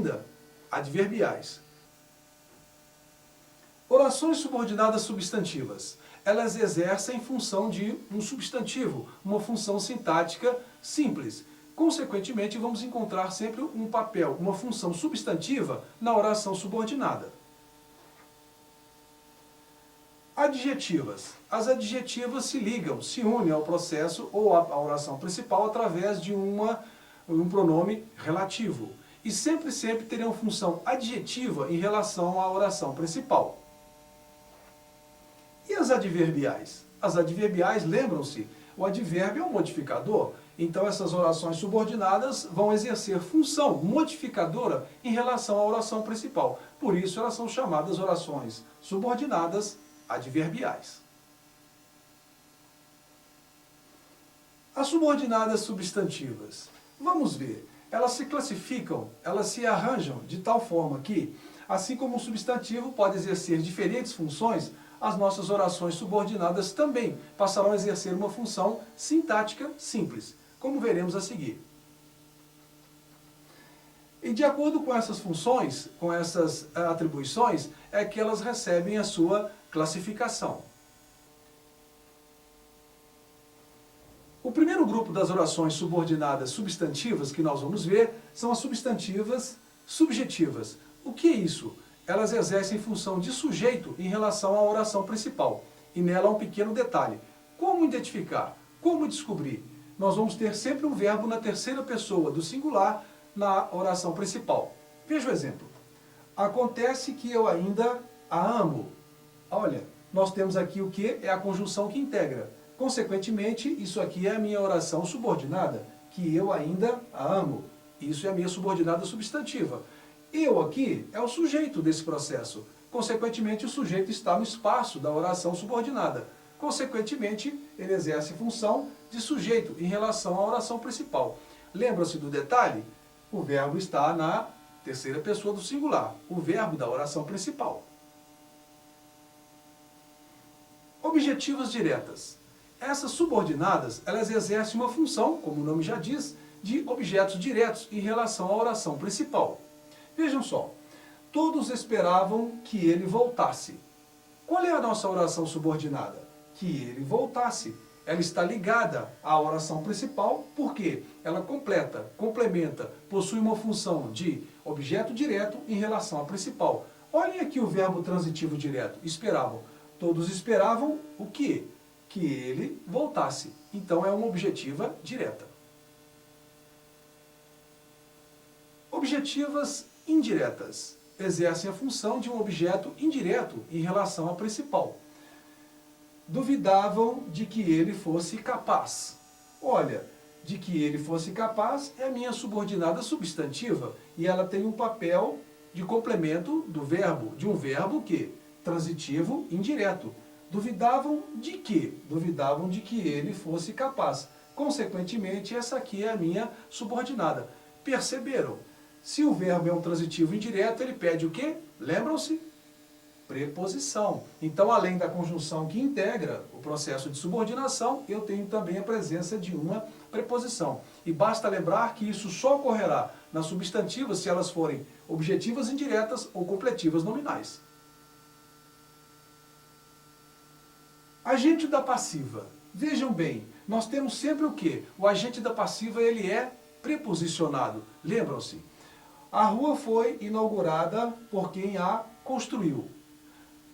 ainda adverbiais. Orações subordinadas substantivas. Elas exercem função de um substantivo, uma função sintática simples. Consequentemente, vamos encontrar sempre um papel, uma função substantiva na oração subordinada. Adjetivas. As adjetivas se ligam, se unem ao processo ou à oração principal através de um pronome relativo. E sempre terão função adjetiva em relação à oração principal. E as adverbiais? As adverbiais, lembram-se, o advérbio é um modificador, então essas orações subordinadas vão exercer função modificadora em relação à oração principal. Por isso elas são chamadas orações subordinadas adverbiais. As subordinadas substantivas. Vamos ver, elas se classificam, elas se arranjam de tal forma que, assim como o substantivo pode exercer diferentes funções, as nossas orações subordinadas também passarão a exercer uma função sintática simples, como veremos a seguir. E de acordo com essas funções, com essas atribuições, é que elas recebem a sua classificação. O primeiro grupo das orações subordinadas substantivas que nós vamos ver são as substantivas subjetivas. O que é isso? Elas exercem função de sujeito em relação à oração principal. E nela há um pequeno detalhe. Como identificar? Como descobrir? Nós vamos ter sempre um verbo na terceira pessoa do singular na oração principal. Veja o exemplo. Acontece que eu ainda a amo. Olha, nós temos aqui o que? É a conjunção que integra. Consequentemente, isso aqui é a minha oração subordinada, que eu ainda a amo. Isso é a minha subordinada substantiva. Eu aqui é o sujeito desse processo. Consequentemente, o sujeito está no espaço da oração subordinada. Consequentemente, ele exerce função de sujeito em relação à oração principal. Lembra-se do detalhe? O verbo está na terceira pessoa do singular, o verbo da oração principal. Objetivas diretas. Essas subordinadas, elas exercem uma função, como o nome já diz, de objetos diretos em relação à oração principal. Vejam só, todos esperavam que ele voltasse. Qual é a nossa oração subordinada? Que ele voltasse. Ela está ligada à oração principal, porque ela completa, complementa, possui uma função de objeto direto em relação à principal. Olhem aqui o verbo transitivo direto, esperavam. Todos esperavam o quê? Que ele voltasse. Então é uma objetiva direta. Objetivas indiretas. Exercem a função de um objeto indireto em relação à principal. Duvidavam de que ele fosse capaz. Olha, de que ele fosse capaz é a minha subordinada substantiva e ela tem um papel de complemento do verbo, de um verbo que? Transitivo indireto. Duvidavam de quê? Duvidavam de que ele fosse capaz. Consequentemente, essa aqui é a minha subordinada. Perceberam? Se o verbo é um transitivo indireto, ele pede o quê? Lembram-se? Preposição. Então, além da conjunção que integra o processo de subordinação, eu tenho também a presença de uma preposição. E basta lembrar que isso só ocorrerá nas substantivas se elas forem objetivas indiretas ou completivas nominais. Agente da passiva. Vejam bem, nós temos sempre o quê? O agente da passiva ele é preposicionado. Lembram-se? A rua foi inaugurada por quem a construiu.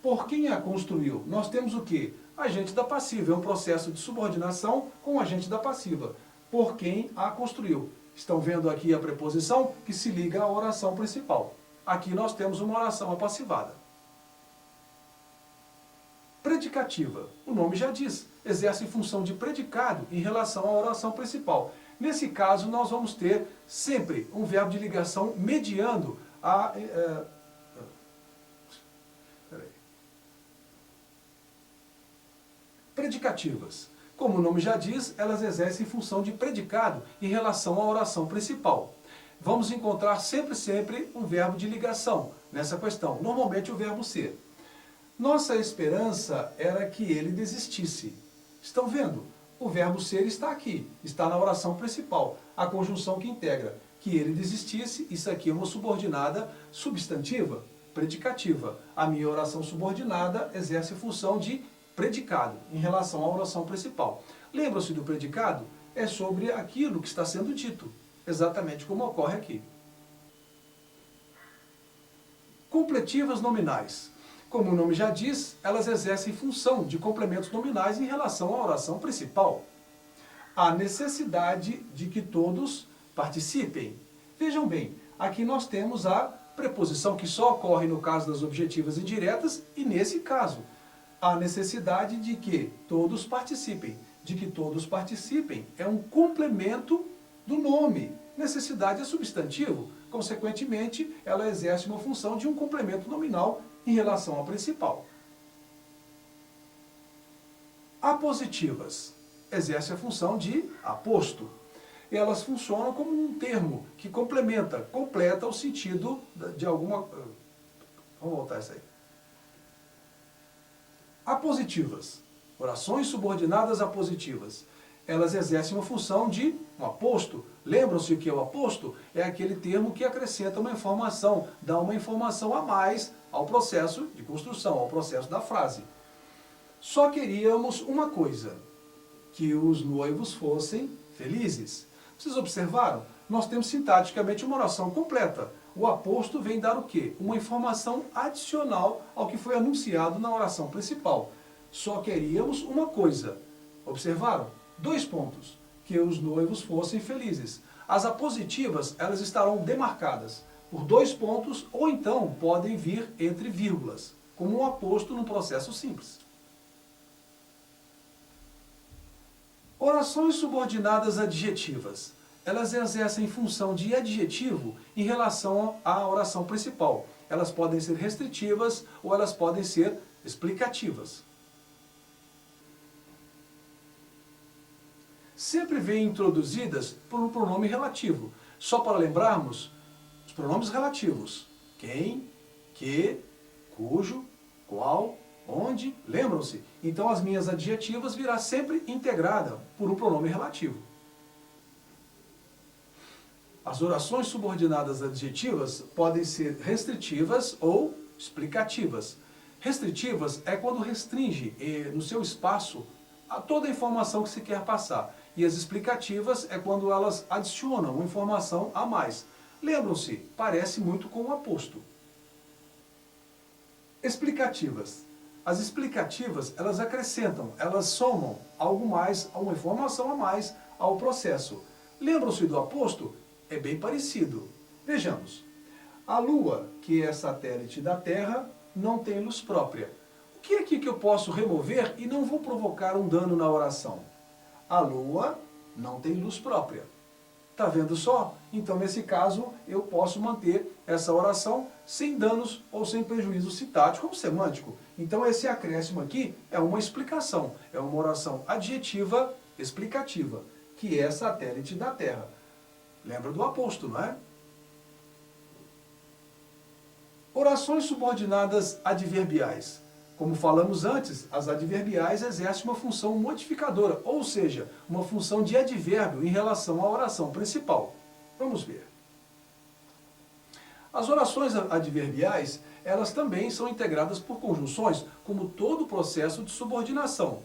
Por quem a construiu? Nós temos o quê? Agente da passiva. É um processo de subordinação com o agente da passiva. Por quem a construiu. Estão vendo aqui a preposição que se liga à oração principal. Aqui nós temos uma oração apassivada. Predicativa. O nome já diz. Exerce função de predicado em relação à oração principal. Nesse caso, nós vamos ter sempre um verbo de ligação mediando a... Predicativas. Como o nome já diz, elas exercem função de predicado em relação à oração principal. Vamos encontrar sempre um verbo de ligação nessa questão, normalmente o verbo ser. Nossa esperança era que ele desistisse. Estão vendo? O verbo ser está aqui, está na oração principal, a conjunção que integra. que ele desistisse, isso aqui é uma subordinada substantiva, predicativa. A minha oração subordinada exerce função de predicado em relação à oração principal. Lembram-se do predicado? É sobre aquilo que está sendo dito, exatamente como ocorre aqui. Completivas nominais. Como o nome já diz, elas exercem função de complementos nominais em relação à oração principal. Há necessidade de que todos participem. Vejam bem, aqui nós temos a preposição que só ocorre no caso das objetivas indiretas e nesse caso. Há necessidade de que todos participem. De que todos participem é um complemento do nome. Necessidade é substantivo, consequentemente, ela exerce uma função de um complemento nominal em relação ao principal. Apositivas exerce a função de aposto. Elas funcionam como um termo que complementa, completa o sentido de alguma... Vamos voltar isso aí. Apositivas, orações subordinadas apositivas. Elas exercem uma função de um aposto. Lembram-se que o aposto é aquele termo que acrescenta uma informação, dá uma informação a mais ao processo de construção, ao processo da frase. Só queríamos uma coisa, que os noivos fossem felizes. Vocês observaram? Nós temos sintaticamente uma oração completa. O aposto vem dar o quê? Uma informação adicional ao que foi anunciado na oração principal. Só queríamos uma coisa. Observaram? 2 pontos. Que os noivos fossem felizes. As apositivas, elas estarão demarcadas por 2 pontos ou então podem vir entre vírgulas, como um aposto num processo simples. Orações subordinadas adjetivas. Elas exercem função de adjetivo em relação à oração principal. Elas podem ser restritivas ou elas podem ser explicativas. Sempre vêm introduzidas por um pronome relativo. Só para lembrarmos, os pronomes relativos. Quem, que, cujo, qual, onde, lembram-se? Então as minhas adjetivas virá sempre integrada por um pronome relativo. As orações subordinadas adjetivas podem ser restritivas ou explicativas. Restritivas é quando restringe no seu espaço a toda a informação que se quer passar. E as explicativas é quando elas adicionam uma informação a mais. Lembram-se, parece muito com o aposto. Explicativas. As explicativas, elas acrescentam, elas somam algo mais, uma informação a mais ao processo. Lembram-se do aposto? É bem parecido. Vejamos. A Lua, que é satélite da Terra, não tem luz própria. O que é aqui que eu posso remover e não vou provocar um dano na oração? A Lua não tem luz própria. Está vendo só? Então, nesse caso, eu posso manter essa oração sem danos ou sem prejuízo sintático ou semântico. Então, esse acréscimo aqui é uma explicação. É uma oração adjetiva explicativa, que é satélite da Terra. Lembra do aposto, não é? Orações subordinadas adverbiais. Como falamos antes, as adverbiais exercem uma função modificadora, ou seja, uma função de advérbio em relação à oração principal. Vamos ver. As orações adverbiais, elas também são integradas por conjunções, como todo o processo de subordinação.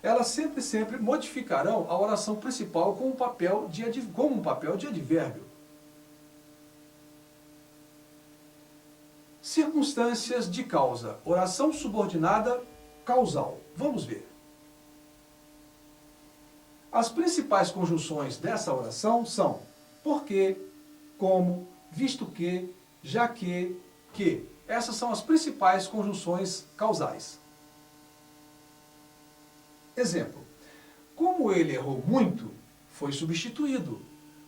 Elas sempre modificarão a oração principal como um papel de advérbio. Circunstâncias de causa. Oração subordinada causal. Vamos ver. As principais conjunções dessa oração são porque, como, visto que, já que. Essas são as principais conjunções causais. Exemplo. Como ele errou muito, foi substituído.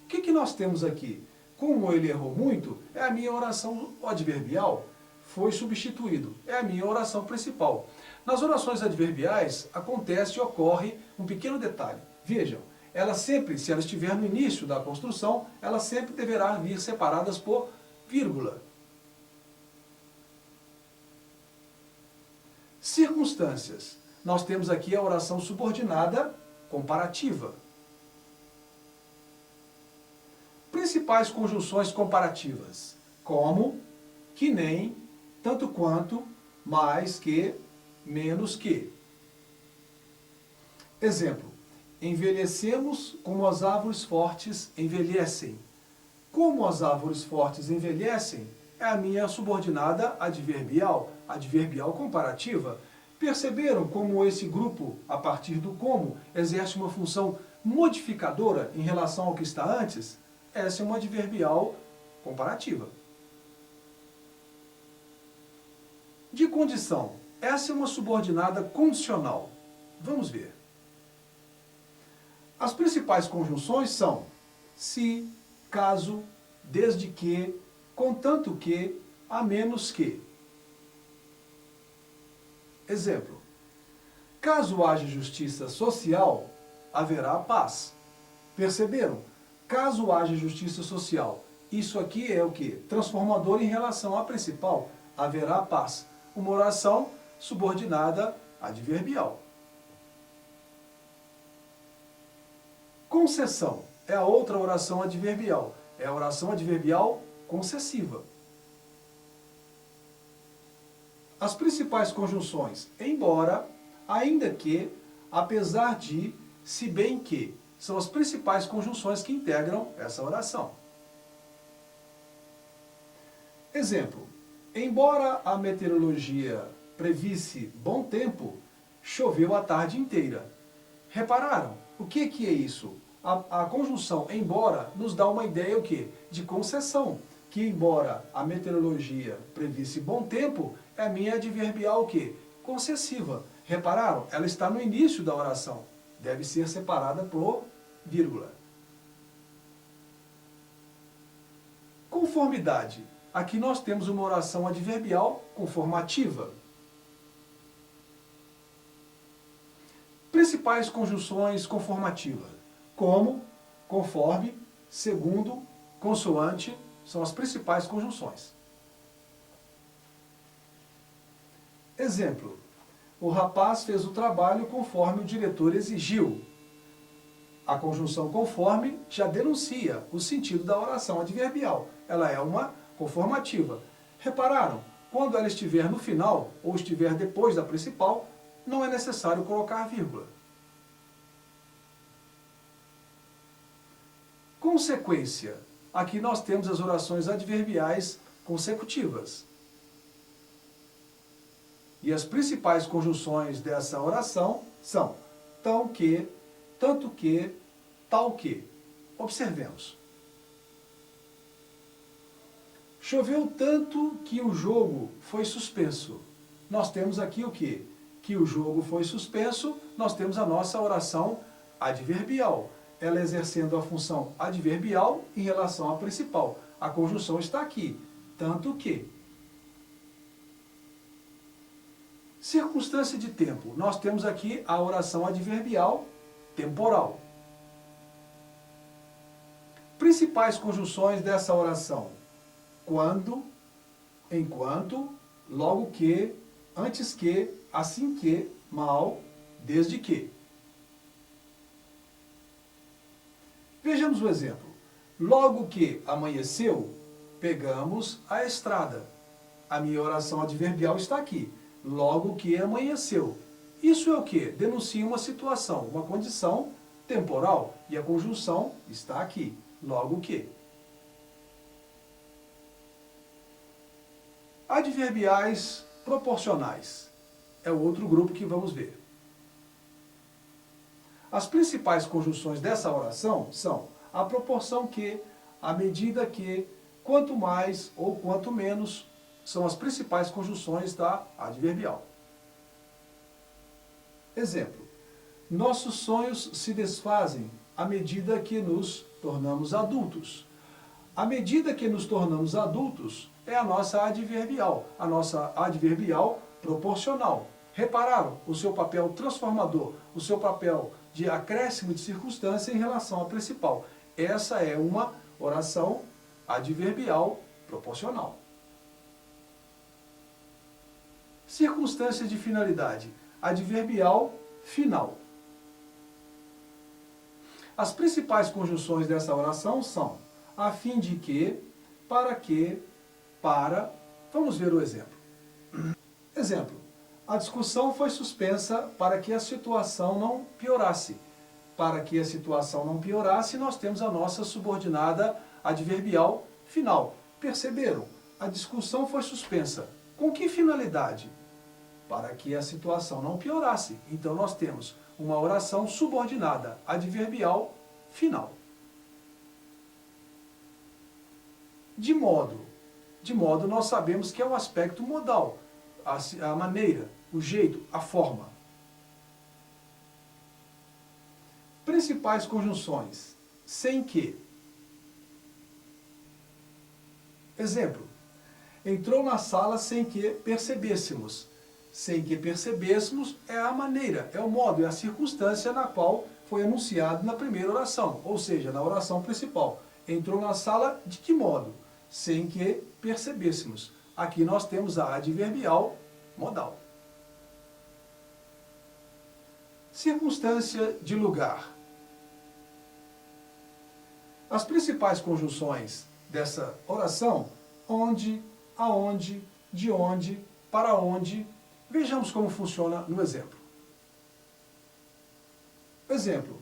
O que nós temos aqui? Como ele errou muito, é a minha oração adverbial, foi substituído. É a minha oração principal. Nas orações adverbiais, acontece e ocorre um pequeno detalhe. Vejam, ela sempre, se ela estiver no início da construção, ela sempre deverá vir separadas por vírgula. Circunstâncias. Nós temos aqui a oração subordinada comparativa. principais conjunções comparativas, como, que nem, tanto quanto, mais que, menos que. Exemplo, envelhecemos como as árvores fortes envelhecem. Como as árvores fortes envelhecem é a minha subordinada adverbial, adverbial comparativa. Perceberam como esse grupo, a partir do como, exerce uma função modificadora em relação ao que está antes? Essa é uma adverbial comparativa. De condição, essa é uma subordinada condicional. Vamos ver. As principais conjunções são se, caso, desde que, contanto que, a menos que. Exemplo. Caso haja justiça social, haverá paz. Perceberam? Caso haja justiça social, isso aqui é o quê? Transformador em relação à principal, haverá paz. Uma oração subordinada adverbial. Concessão é a outra oração adverbial. É a oração adverbial concessiva. As principais conjunções embora, ainda que, apesar de, se bem que, são as principais conjunções que integram essa oração. Exemplo. Embora a meteorologia previsse bom tempo, choveu a tarde inteira. Repararam? O que é isso? A conjunção embora nos dá uma ideia o quê? De concessão. Que embora a meteorologia previsse bom tempo, é a minha adverbial o quê? Concessiva. Repararam? Ela está no início da oração. Deve ser separada por vírgula. Conformidade. Aqui nós temos uma oração adverbial conformativa. Principais conjunções conformativas, como, conforme, segundo, consoante, são as principais conjunções. Exemplo. O rapaz fez o trabalho conforme o diretor exigiu. A conjunção conforme já denuncia o sentido da oração adverbial. Ela é uma conformativa. Repararam? Quando ela estiver no final, ou estiver depois da principal, não é necessário colocar vírgula. Consequência. Aqui nós temos as orações adverbiais consecutivas. E as principais conjunções dessa oração são tão que, tanto que, tal que. Observemos. Choveu tanto que o jogo foi suspenso. Nós temos aqui o quê? Que o jogo foi suspenso, nós temos a nossa oração adverbial. Ela exercendo a função adverbial em relação à principal. A conjunção está aqui, tanto que. Circunstância de tempo. Nós temos aqui a oração adverbial temporal. Principais conjunções dessa oração. Quando, enquanto, logo que, antes que, assim que, mal, desde que. Vejamos o exemplo. Logo que amanheceu, pegamos a estrada. A minha oração adverbial está aqui. Logo que amanheceu. Isso é o que? Denuncia uma situação, uma condição temporal. E a conjunção está aqui. Logo que. Adverbiais proporcionais. É o outro grupo que vamos ver. As principais conjunções dessa oração são a proporção que, a medida que, quanto mais ou quanto menos, são as principais conjunções da adverbial. Exemplo. Nossos sonhos se desfazem à medida que nos tornamos adultos. À medida que nos tornamos adultos, é a nossa adverbial proporcional. Repararam o seu papel transformador, o seu papel de acréscimo de circunstância em relação à principal. Essa é uma oração adverbial proporcional. Circunstância de finalidade, adverbial final. As principais conjunções dessa oração são a fim de que, para que, para. Vamos ver o exemplo. Exemplo. A discussão foi suspensa para que a situação não piorasse. Para que a situação não piorasse, nós temos a nossa subordinada adverbial final. Perceberam? A discussão foi suspensa. Com que finalidade? Para que a situação não piorasse. Então nós temos uma oração subordinada adverbial final. De modo nós sabemos que é o aspecto modal, a maneira, o jeito, a forma. Principais conjunções, sem que. Exemplo, entrou na sala sem que percebêssemos. Sem que percebêssemos é a maneira, é o modo, é a circunstância na qual foi anunciado na primeira oração, ou seja, na oração principal. Entrou na sala de que modo? Sem que percebêssemos. Aqui nós temos a adverbial modal. Circunstância de lugar. As principais conjunções dessa oração, onde, aonde, de onde, para onde. Vejamos como funciona no exemplo. Exemplo,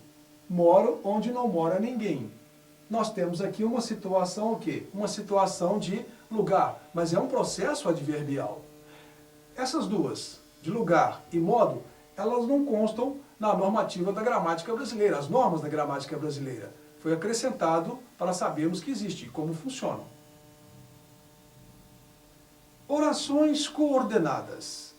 moro onde não mora ninguém. Nós temos aqui uma situação o quê? Uma situação de lugar, mas é um processo adverbial. Essas duas, de lugar e modo, elas não constam na normativa da gramática brasileira, as normas da gramática brasileira. Foi acrescentado para sabermos que existe e como funcionam. Orações coordenadas.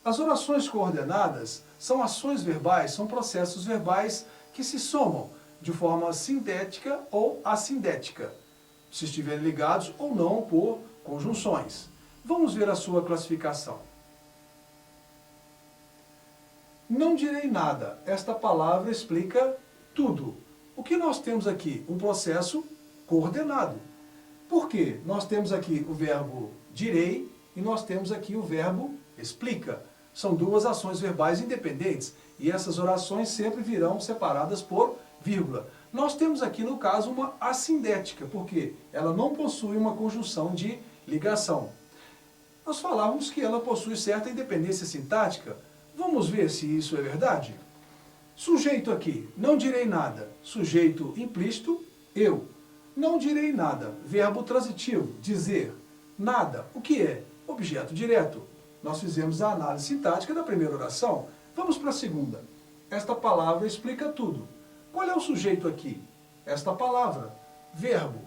As orações coordenadas são ações verbais, são processos verbais que se somam de forma sintética ou assindética, se estiverem ligados ou não por conjunções. Vamos ver a sua classificação. Não direi nada. Esta palavra explica tudo. O que nós temos aqui? Um processo coordenado. Por quê? Nós temos aqui o verbo direi e nós temos aqui o verbo explica. São duas ações verbais independentes e essas orações sempre virão separadas por vírgula. Nós temos aqui, no caso, uma assindética, porque ela não possui uma conjunção de ligação. Nós falávamos que ela possui certa independência sintática. Vamos ver se isso é verdade? Sujeito aqui, não direi nada. Sujeito implícito, eu. Não direi nada. Verbo transitivo, dizer. Nada. O que é? Objeto direto. Nós fizemos a análise sintática da primeira oração. Vamos para a segunda. Esta palavra explica tudo. Qual é o sujeito aqui? Esta palavra. Verbo.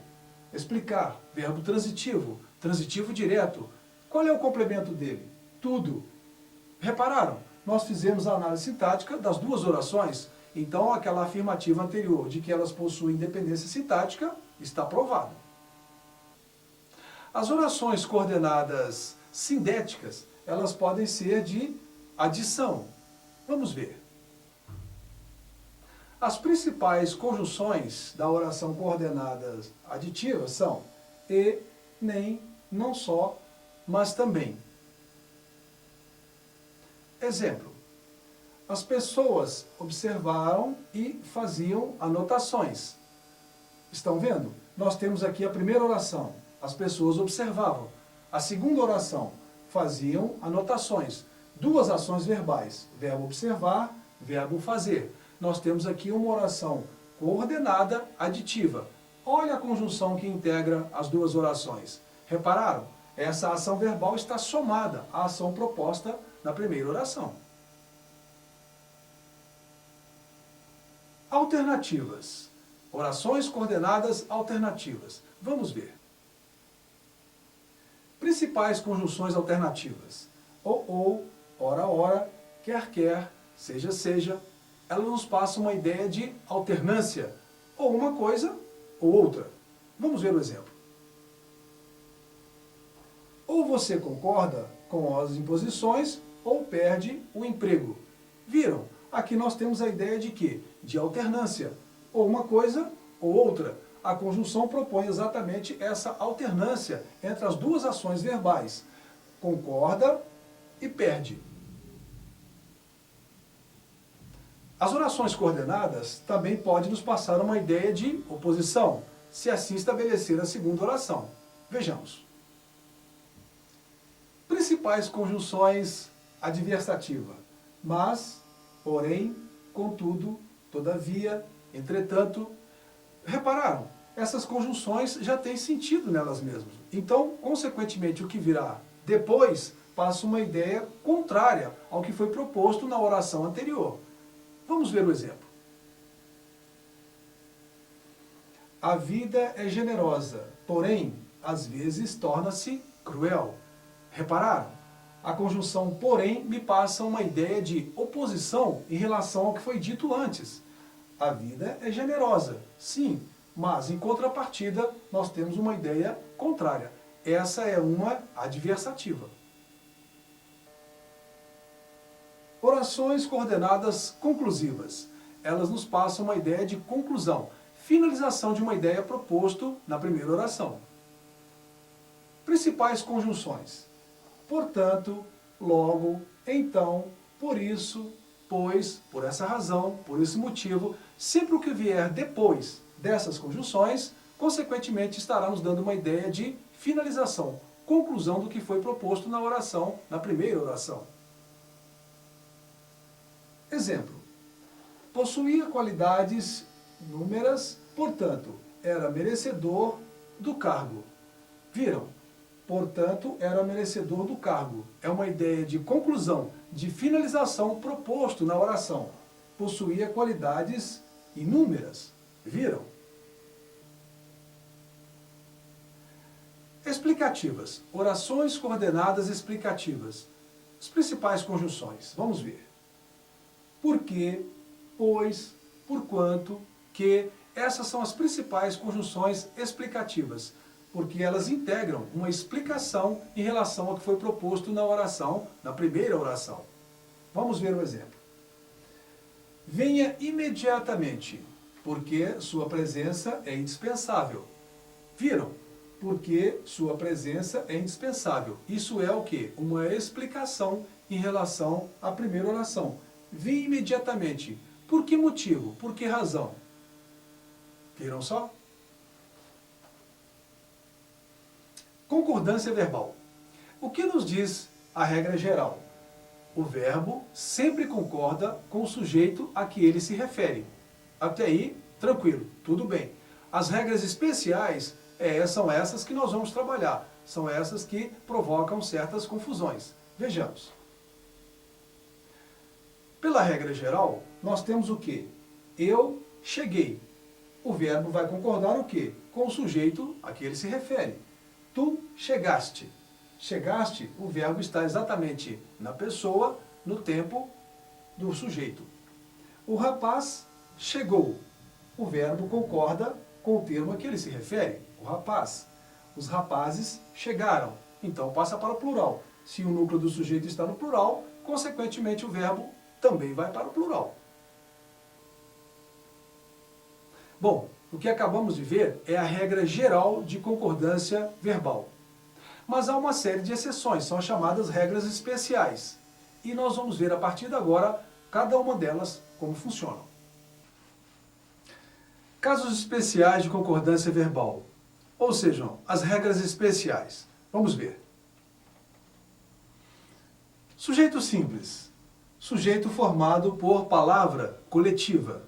Explicar. Verbo transitivo. Transitivo direto. Qual é o complemento dele? Tudo. Repararam? Nós fizemos a análise sintática das duas orações. Então, aquela afirmativa anterior de que elas possuem independência sintática está provada. As orações coordenadas sindéticas, elas podem ser de adição. Vamos ver. As principais conjunções da oração coordenada aditiva são e, nem, não só, mas também. Exemplo. As pessoas observaram e faziam anotações. Estão vendo? Nós temos aqui a primeira oração. As pessoas observavam. A segunda oração. Faziam anotações. Duas ações verbais. Verbo observar, verbo fazer. Nós temos aqui uma oração coordenada aditiva. Olha a conjunção que integra as duas orações. Repararam? Essa ação verbal está somada à ação proposta na primeira oração. Alternativas. Orações coordenadas alternativas. Vamos ver. Principais conjunções alternativas. Ou, ora, quer, seja. Elas nos passam uma ideia de alternância. Ou uma coisa ou outra. Vamos ver o exemplo. Ou você concorda com as imposições ou perde o emprego. Viram? Aqui nós temos a ideia de quê? De alternância. Ou uma coisa ou outra. A conjunção propõe exatamente essa alternância entre as duas ações verbais. Concorda e perde. As orações coordenadas também podem nos passar uma ideia de oposição, se assim estabelecer a segunda oração. Vejamos. Principais conjunções adversativa: mas, porém, contudo, todavia, entretanto. Repararam? Essas conjunções já têm sentido nelas mesmas. Então, consequentemente, o que virá depois passa uma ideia contrária ao que foi proposto na oração anterior. Vamos ver o exemplo. A vida é generosa, porém, às vezes torna-se cruel. Repararam? A conjunção porém me passa uma ideia de oposição em relação ao que foi dito antes. A vida é generosa, sim, mas em contrapartida nós temos uma ideia contrária. Essa é uma adversativa. Orações coordenadas conclusivas. Elas nos passam uma ideia de conclusão, finalização de uma ideia proposto na primeira oração. Principais conjunções: portanto, logo, então, por isso, pois, por essa razão, por esse motivo. Sempre o que vier depois dessas conjunções, consequentemente estará nos dando uma ideia de finalização, conclusão do que foi proposto na oração, na primeira oração. Exemplo: possuía qualidades inúmeras, portanto, era merecedor do cargo. Viram? Portanto, era merecedor do cargo. É uma ideia de conclusão, de finalização proposto na oração. Possuía qualidades inúmeras. Viram? Explicativas. Orações coordenadas explicativas. As principais conjunções. Vamos ver. Porque, pois, porquanto, que. Essas são as principais conjunções explicativas, porque elas integram uma explicação em relação ao que foi proposto na oração, na primeira oração. Vamos ver um exemplo. Venha imediatamente, porque sua presença é indispensável. Viram? Porque sua presença é indispensável. Isso é o quê? Uma explicação em relação à primeira oração. Venha imediatamente. Por que motivo? Por que razão? Viram só? Concordância verbal. O que nos diz a regra geral? O verbo sempre concorda com o sujeito a que ele se refere. Até aí, tranquilo, tudo bem. As regras especiais são essas que nós vamos trabalhar. São essas que provocam certas confusões. Vejamos. Pela regra geral, nós temos o quê? Eu cheguei. O verbo vai concordar o quê? Com o sujeito a que ele se refere. Tu chegaste. Chegaste, o verbo está exatamente na pessoa, no tempo do sujeito. O rapaz chegou. O verbo concorda com o termo a que ele se refere, o rapaz. Os rapazes chegaram. Então passa para o plural. Se o núcleo do sujeito está no plural, consequentemente o verbo também vai para o plural. Bom, o que acabamos de ver é a regra geral de concordância verbal. Mas há uma série de exceções, são as chamadas regras especiais. E nós vamos ver a partir de agora, cada uma delas, como funcionam. Casos especiais de concordância verbal, ou seja, as regras especiais. Vamos ver. Sujeito simples. Sujeito formado por palavra coletiva.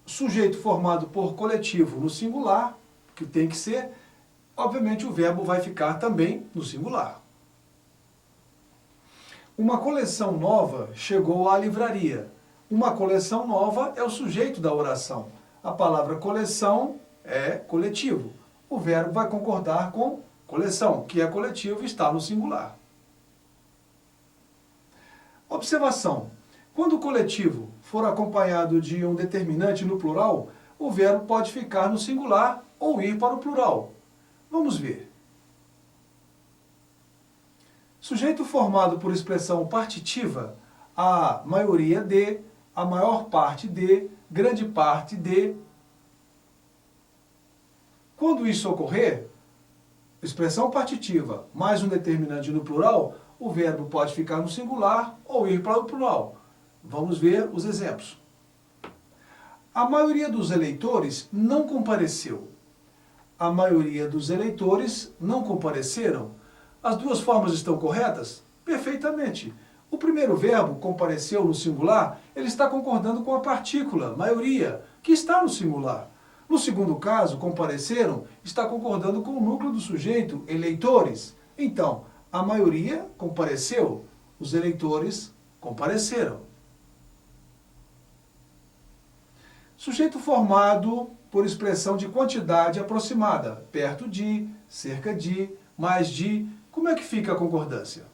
Sujeito formado por coletivo no singular, que tem que ser, obviamente o verbo vai ficar também no singular. Uma coleção nova chegou à livraria. Uma coleção nova é o sujeito da oração. A palavra coleção é coletivo. O verbo vai concordar com coleção, que é coletivo e está no singular. Observação. Quando o coletivo for acompanhado de um determinante no plural, o verbo pode ficar no singular ou ir para o plural. Vamos ver. Sujeito formado por expressão partitiva, a maioria de, a maior parte de, grande parte de. Quando isso ocorrer, expressão partitiva mais um determinante no plural, o verbo pode ficar no singular ou ir para o plural. Vamos ver os exemplos. A maioria dos eleitores não compareceu. A maioria dos eleitores não compareceram. As duas formas estão corretas? Perfeitamente. O primeiro verbo, compareceu no singular, ele está concordando com a partícula, maioria, que está no singular. No segundo caso, compareceram, está concordando com o núcleo do sujeito, eleitores. Então, a maioria compareceu, os eleitores compareceram. Sujeito formado por expressão de quantidade aproximada, perto de, cerca de, mais de. Como é que fica a concordância?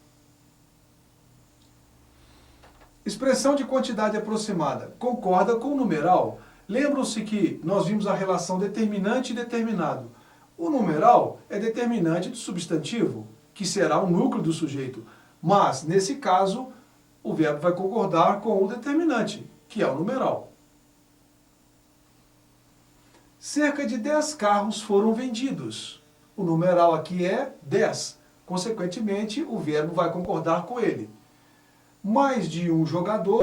Expressão de quantidade aproximada, concorda com o numeral. Lembram-se que nós vimos a relação determinante e determinado. O numeral é determinante do substantivo, que será o núcleo do sujeito. Mas, nesse caso, o verbo vai concordar com o determinante, que é o numeral. Cerca de 10 carros foram vendidos. O numeral aqui é 10. Consequentemente, o verbo vai concordar com ele. Mais de um jogador